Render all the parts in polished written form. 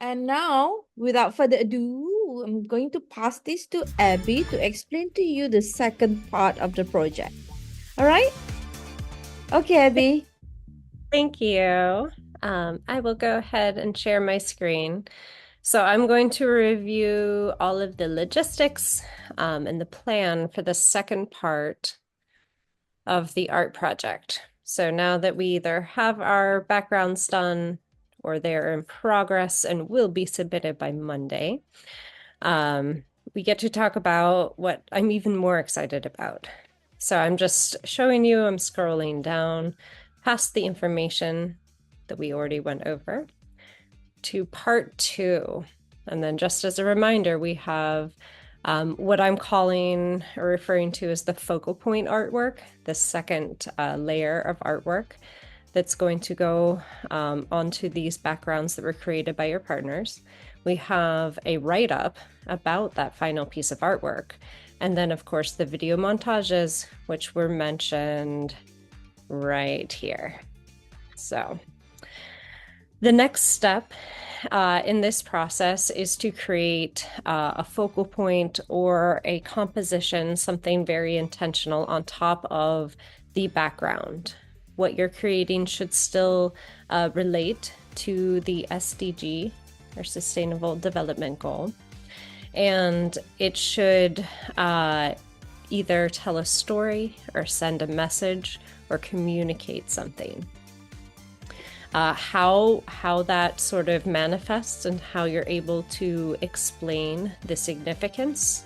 And now, without further ado, I'm going to pass this to Abby to explain to you the second part of the project. All right? Okay, Abby. Thank you. I will go ahead and share my screen. So I'm going to review all of the logistics and the plan for the second part of the art project. So now that we either have our backgrounds done or they're in progress and will be submitted by Monday, we get to talk about what I'm even more excited about. So I'm just showing you, I'm scrolling down past the information that we already went over to part 2. And then just as a reminder, we have what I'm calling or referring to as the focal point artwork, the second layer of artwork that's going to go onto these backgrounds that were created by your partners. We have a write-up about that final piece of artwork. And then, of course, the video montages, which were mentioned right here. So the next step in this process is to create a focal point or a composition, something very intentional on top of the background. What you're creating should still relate to the SDG, or Sustainable Development Goal. And it should either tell a story or send a message or communicate something. How that sort of manifests and how you're able to explain the significance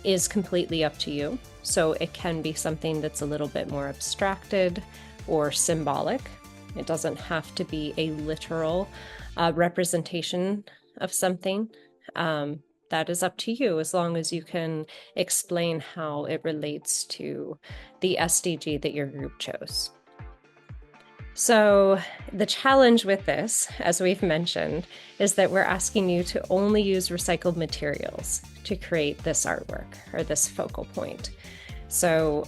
is completely up to you. So it can be something that's a little bit more abstracted or symbolic. It doesn't have to be a literal representation of something. That is up to you, as long as you can explain how it relates to the SDG that your group chose. So the challenge with this, as we've mentioned, is that we're asking you to only use recycled materials to create this artwork or this focal point. So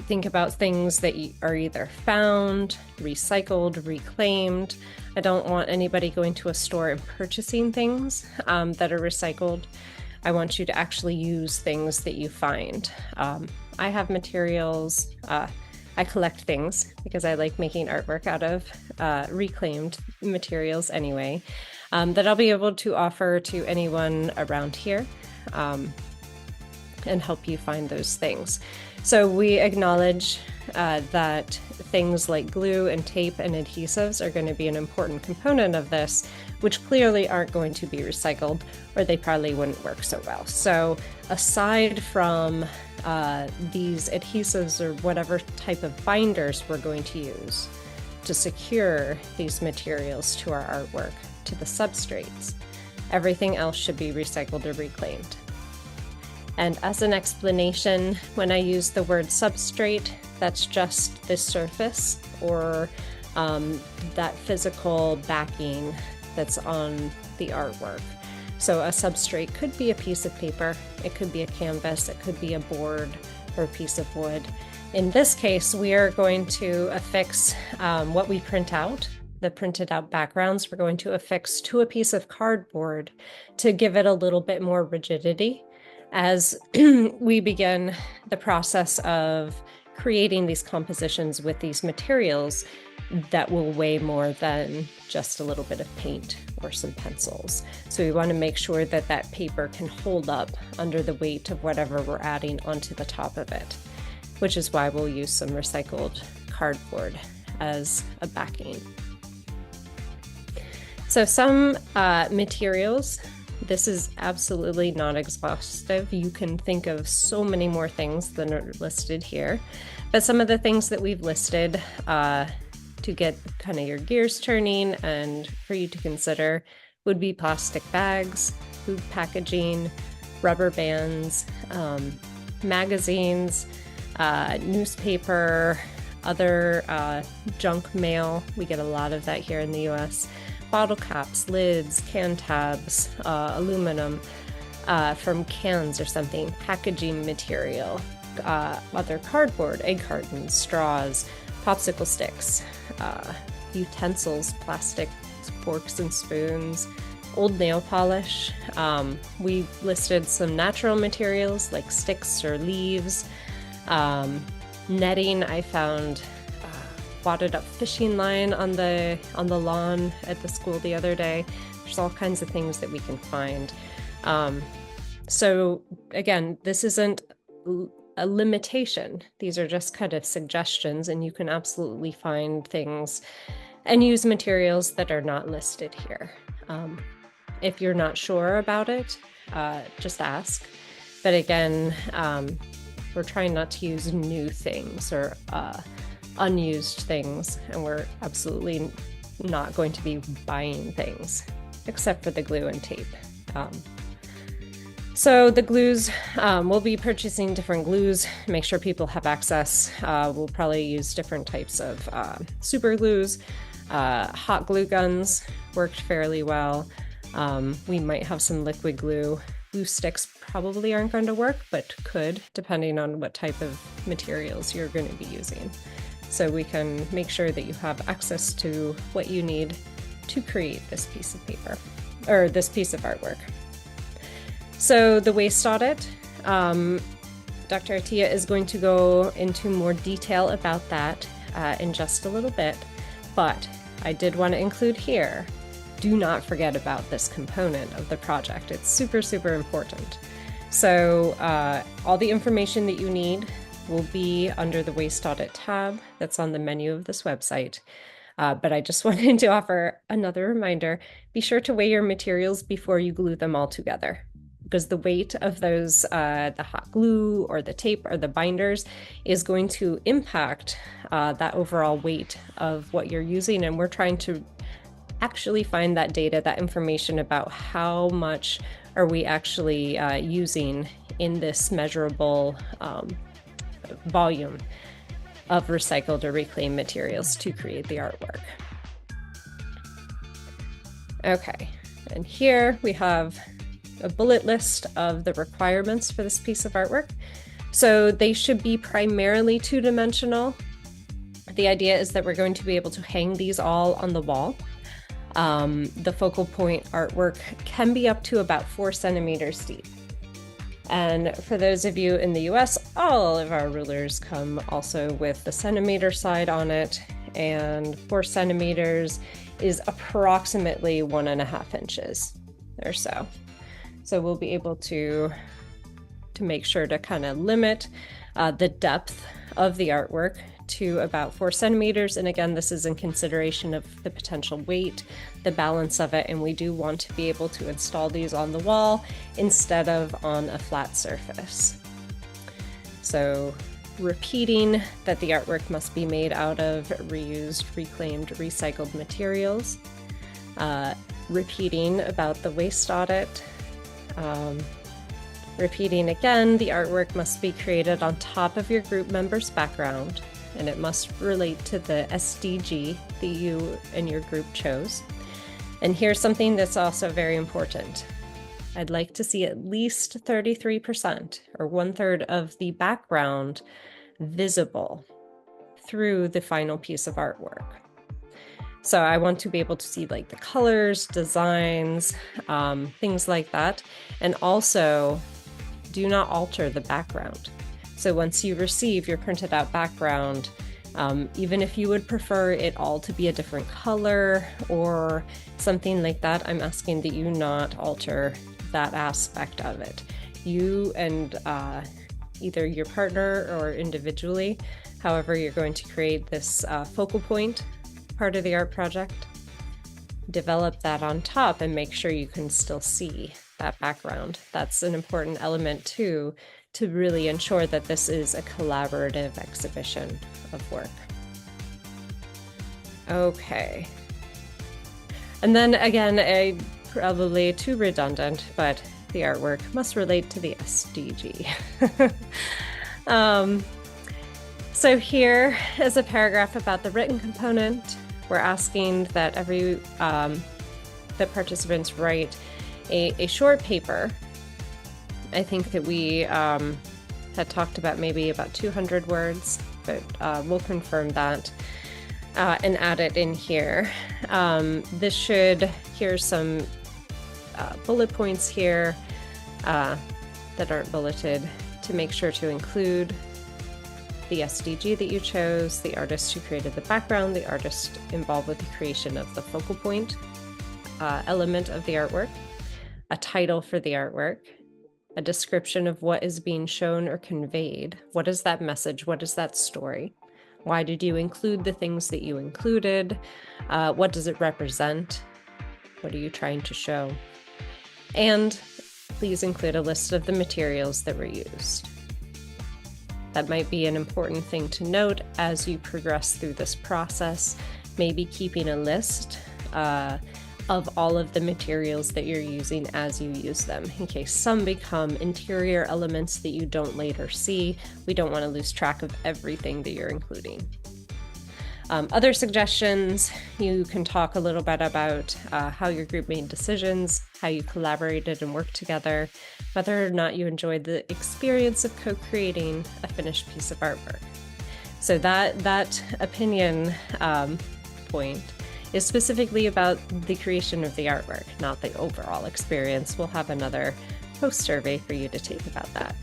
think about things that are either found, recycled, reclaimed. I don't want anybody going to a store and purchasing things that are recycled. I want you to actually use things that you find. I have materials. I collect things because I like making artwork out of reclaimed materials anyway, that I'll be able to offer to anyone around here and help you find those things. So we acknowledge that things like glue and tape and adhesives are going to be an important component of this, which clearly aren't going to be recycled, or they probably wouldn't work so well. So aside from these adhesives or whatever type of binders we're going to use to secure these materials to our artwork, to the substrates, everything else should be recycled or reclaimed. And as an explanation, when I use the word substrate, that's just the surface or that physical backing that's on the artwork. So a substrate could be a piece of paper, it could be a canvas, it could be a board or a piece of wood. In this case, we are going to affix what we print out, the printed out backgrounds, we're going to affix to a piece of cardboard to give it a little bit more rigidity as we begin the process of creating these compositions with these materials that will weigh more than just a little bit of paint or some pencils. So we want to make sure that that paper can hold up under the weight of whatever we're adding onto the top of it, which is why we'll use some recycled cardboard as a backing. So some materials, this is absolutely not exhaustive. You can think of so many more things than are listed here, but some of the things that we've listed to get kind of your gears turning and for you to consider would be plastic bags, food packaging, rubber bands, magazines, newspaper, other junk mail. We get a lot of that here in the US. Bottle caps, lids, can tabs, aluminum from cans or something, packaging material, other cardboard, egg cartons, straws, popsicle sticks, utensils, plastic forks and spoons, old nail polish. We listed some natural materials like sticks or leaves. Netting, I found wadded up fishing line on the lawn at the school the other day. There's all kinds of things that we can find. So again, this isn't a limitation. These are just kind of suggestions, and you can absolutely find things and use materials that are not listed here. If you're not sure about it, just ask. But again, we're trying not to use new things or unused things, and we're absolutely not going to be buying things except for the glue and tape. So the glues, we'll be purchasing different glues, make sure people have access. We'll probably use different types of super glues. Hot glue guns worked fairly well. We might have some liquid glue. Glue sticks probably aren't going to work, but could, depending on what type of materials you're going to be using. So we can make sure that you have access to what you need to create this piece of paper, or this piece of artwork. So the waste audit, Dr. Attia is going to go into more detail about that in just a little bit, but I did want to include here, do not forget about this component of the project. It's super, super important. So all the information that you need will be under the waste audit tab that's on the menu of this website. But I just wanted to offer another reminder, be sure to weigh your materials before you glue them all together, because the weight of those, the hot glue or the tape or the binders is going to impact that overall weight of what you're using. And we're trying to actually find that data, that information about how much are we actually using in this measurable volume of recycled or reclaimed materials to create the artwork. Okay, and here we have a bullet list of the requirements for this piece of artwork. So they should be primarily two-dimensional. The idea is that we're going to be able to hang these all on the wall. The focal point artwork can be up to about 4 centimeters deep. And for those of you in the US, all of our rulers come also with the centimeter side on it, and 4 centimeters is approximately 1.5 inches or so. So we'll be able to make sure to kind of limit the depth of the artwork to about 4 centimeters. And again, this is in consideration of the potential weight, the balance of it, and we do want to be able to install these on the wall instead of on a flat surface. So repeating that the artwork must be made out of reused, reclaimed, recycled materials. Repeating about the waste audit. Repeating again, the artwork must be created on top of your group member's background, and it must relate to the SDG that you and your group chose. And here's something that's also very important. I'd like to see at least 33% or 1/3 of the background visible through the final piece of artwork. So I want to be able to see like the colors, designs, things like that. And also, do not alter the background. So once you receive your printed out background, even if you would prefer it all to be a different color or something like that, I'm asking that you not alter that aspect of it. You and either your partner or individually, however you're going to create this focal point part of the art project, develop that on top and make sure you can still see that background. That's an important element too, to really ensure that this is a collaborative exhibition of work. Okay. And then again, probably too redundant, but the artwork must relate to the SDG. So here is a paragraph about the written component. We're asking that that participants write a short paper. I think that we had talked about maybe about 200 words, but we'll confirm that. and add it in here. Here's some bullet points here that aren't bulleted to make sure to include the SDG that you chose, the artist who created the background, the artist involved with the creation of the focal point element of the artwork, a title for the artwork, a description of what is being shown or conveyed. What is that message? What is that story? Why did you include the things that you included? What does it represent? What are you trying to show? And please include a list of the materials that were used. That might be an important thing to note as you progress through this process, maybe keeping a list of all of the materials that you're using as you use them, in case some become interior elements that you don't later see. We don't want to lose track of everything that you're including. Other suggestions, you can talk a little bit about how your group made decisions, how you collaborated and worked together, whether or not you enjoyed the experience of co-creating a finished piece of artwork. So that opinion point is specifically about the creation of the artwork, not the overall experience. We'll have another post survey for you to take about that.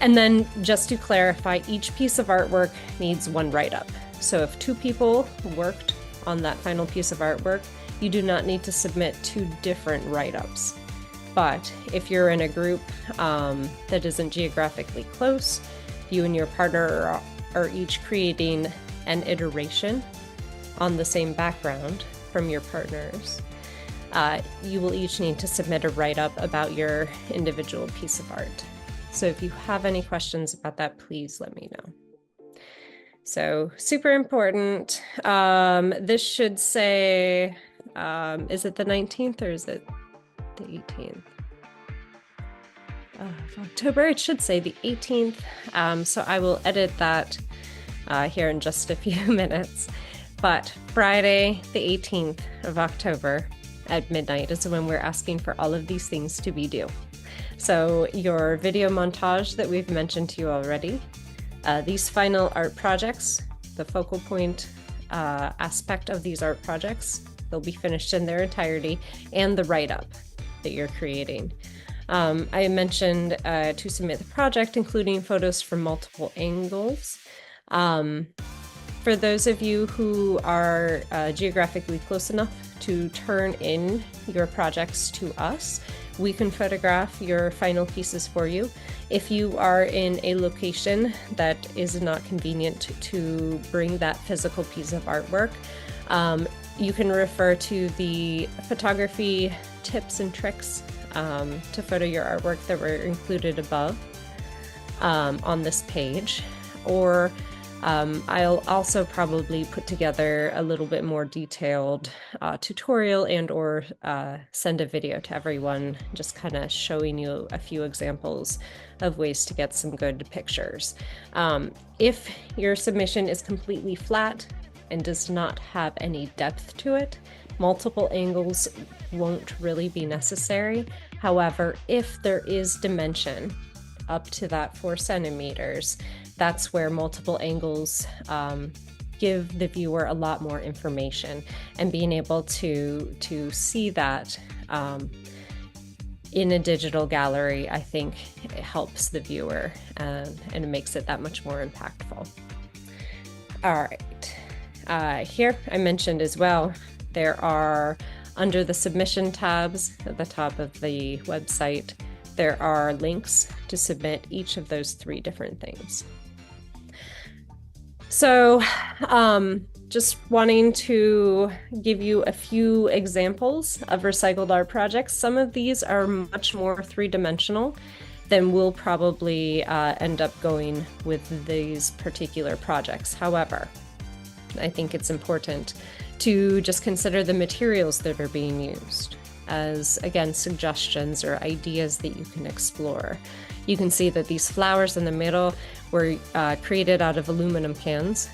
And then just to clarify, each piece of artwork needs one write-up. So if 2 people worked on that final piece of artwork, you do not need to submit 2 different write-ups. But if you're in a group that isn't geographically close, you and your partner are each creating an iteration on the same background from your partners, you will each need to submit a write-up about your individual piece of art. So if you have any questions about that, please let me know. So super important. This should say, is it the 19th or is it the 18th? Of October, it should say the 18th. So I will edit that here in just a few minutes. But Friday, the 18th of October at midnight is when we're asking for all of these things to be due. So your video montage that we've mentioned to you already, these final art projects, the focal point aspect of these art projects, they'll be finished in their entirety, and the write-up that you're creating. I mentioned to submit the project, including photos from multiple angles. For those of you who are geographically close enough to turn in your projects to us, we can photograph your final pieces for you. If you are in a location that is not convenient to bring that physical piece of artwork, you can refer to the photography tips and tricks to photo your artwork that were included above on this page. Or I'll also probably put together a little bit more detailed tutorial and or send a video to everyone, just kind of showing you a few examples of ways to get some good pictures. If your submission is completely flat and does not have any depth to it, multiple angles won't really be necessary. However, if there is dimension up to that 4 centimeters, that's where multiple angles give the viewer a lot more information, and being able to see that in a digital gallery, I think it helps the viewer and it makes it that much more impactful. All right, here I mentioned as well, there are, under the submission tabs at the top of the website, there are links to submit each of those 3 different things. So just wanting to give you a few examples of recycled art projects. Some of these are much more 3-dimensional than we'll probably end up going with these particular projects. However, I think it's important to just consider the materials that are being used as, again, suggestions or ideas that you can explore. You can see that these flowers in the middle were created out of aluminum cans.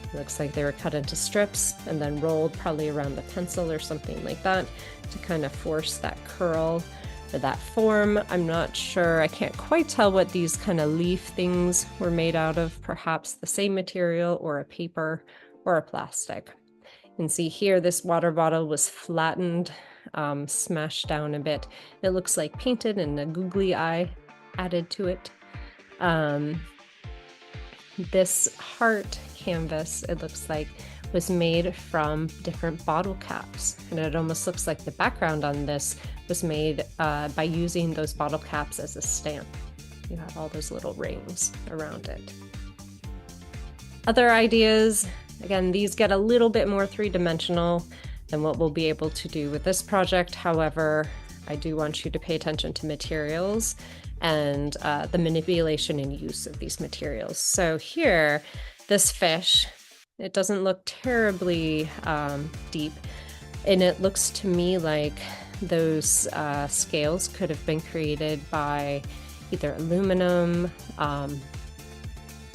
It looks like they were cut into strips and then rolled probably around the pencil or something like that to kind of force that curl for that form. I'm not sure, I can't quite tell what these kind of leaf things were made out of, perhaps the same material or a paper or a plastic. You can see here this water bottle was flattened, smashed down a bit. It looks like painted and a googly eye added to it. This heart canvas, it looks like, was made from different bottle caps, and it almost looks like the background on this was made by using those bottle caps as a stamp. You have all those little rings around it. Other ideas, again, these get a little bit more three-dimensional than what we'll be able to do with this project. However, I do want you to pay attention to materials and the manipulation and use of these materials. So here, this fish, it doesn't look terribly deep, and it looks to me like those scales could have been created by either aluminum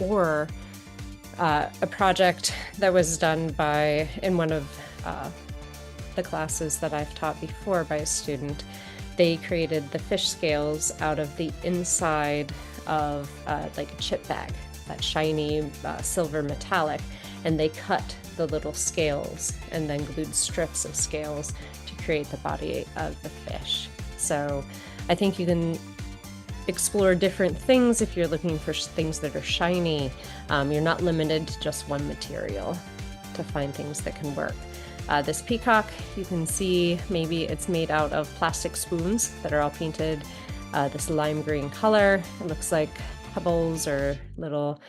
or a project that was done by, in one of the classes that I've taught before, by a student. They created the fish scales out of the inside of like a chip bag, that shiny silver metallic, and they cut the little scales and then glued strips of scales to create the body of the fish. So I think you can explore different things if you're looking for things that are shiny. You're not limited to just one material to find things that can work. This peacock, you can see maybe it's made out of plastic spoons that are all painted this lime green color. It looks like pebbles or little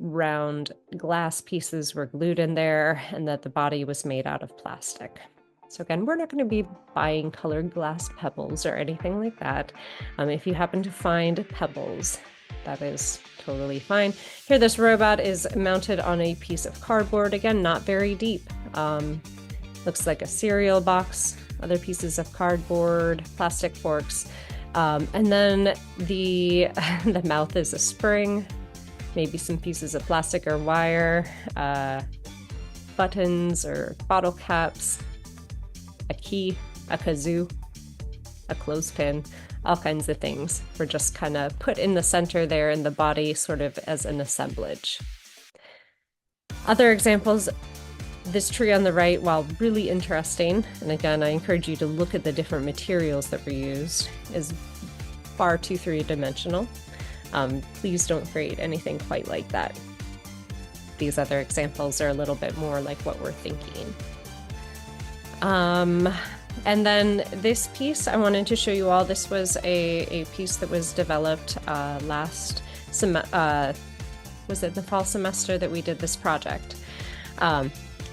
round glass pieces were glued in there, and that the body was made out of plastic. So again, we're not going to be buying colored glass pebbles or anything like that. If you happen to find pebbles, that is totally fine. Here, this robot is mounted on a piece of cardboard. Again, not very deep. Looks like a cereal box, other pieces of cardboard, plastic forks. And then the mouth is a spring, maybe some pieces of plastic or wire, buttons or bottle caps, a key, a kazoo, a clothespin, all kinds of things were just kind of put in the center there in the body, sort of as an assemblage. Other examples, this tree on the right, while really interesting, and again, I encourage you to look at the different materials that were used, is far too three-dimensional. Please don't create anything quite like that. These other examples are a little bit more like what we're thinking. And then this piece, I wanted to show you all. This was a piece that was developed last semester. Was it the fall semester that we did this project?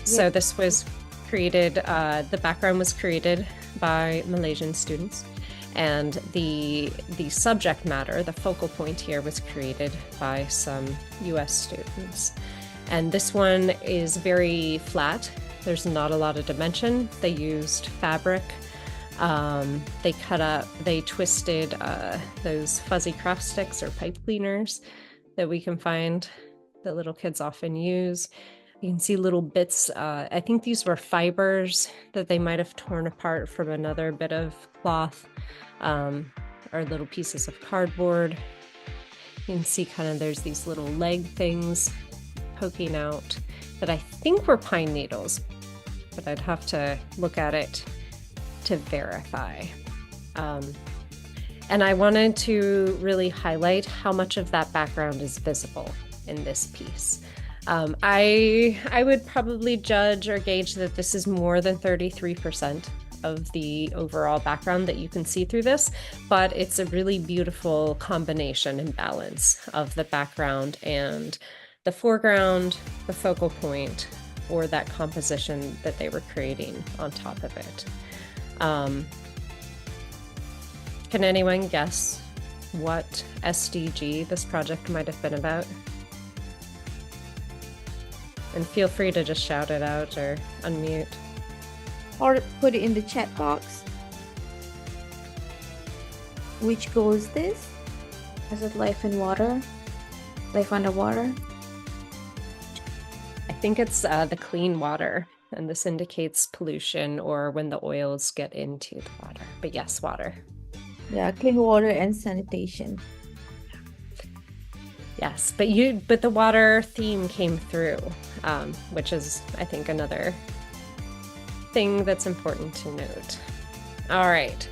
So this was created, the background was created by Malaysian students, and the subject matter, the focal point here, was created by some US students. And this one is very flat. There's not a lot of dimension. They used fabric. They twisted those fuzzy craft sticks or pipe cleaners that we can find that little kids often use. You can see little bits. I think these were fibers that they might have torn apart from another bit of cloth, or little pieces of cardboard. You can see kind of there's these little leg things poking out that I think were pine needles, but I'd have to look at it to verify. And I wanted to really highlight how much of that background is visible in this piece. I would probably judge or gauge that this is more than 33% of the overall background that you can see through this, but it's a really beautiful combination and balance of the background and the foreground, the focal point, or that composition that they were creating on top of it. Can anyone guess what SDG this project might have been about? And feel free to just shout it out or unmute. Or put it in the chat box. Which goal is this? Is it life in water? Life underwater? I think it's the clean water, and this indicates pollution or when the oils get into the water. But yes, water. Yeah, clean water and sanitation. Yes, but the water theme came through, which is, I think, another thing that's important to note. All right.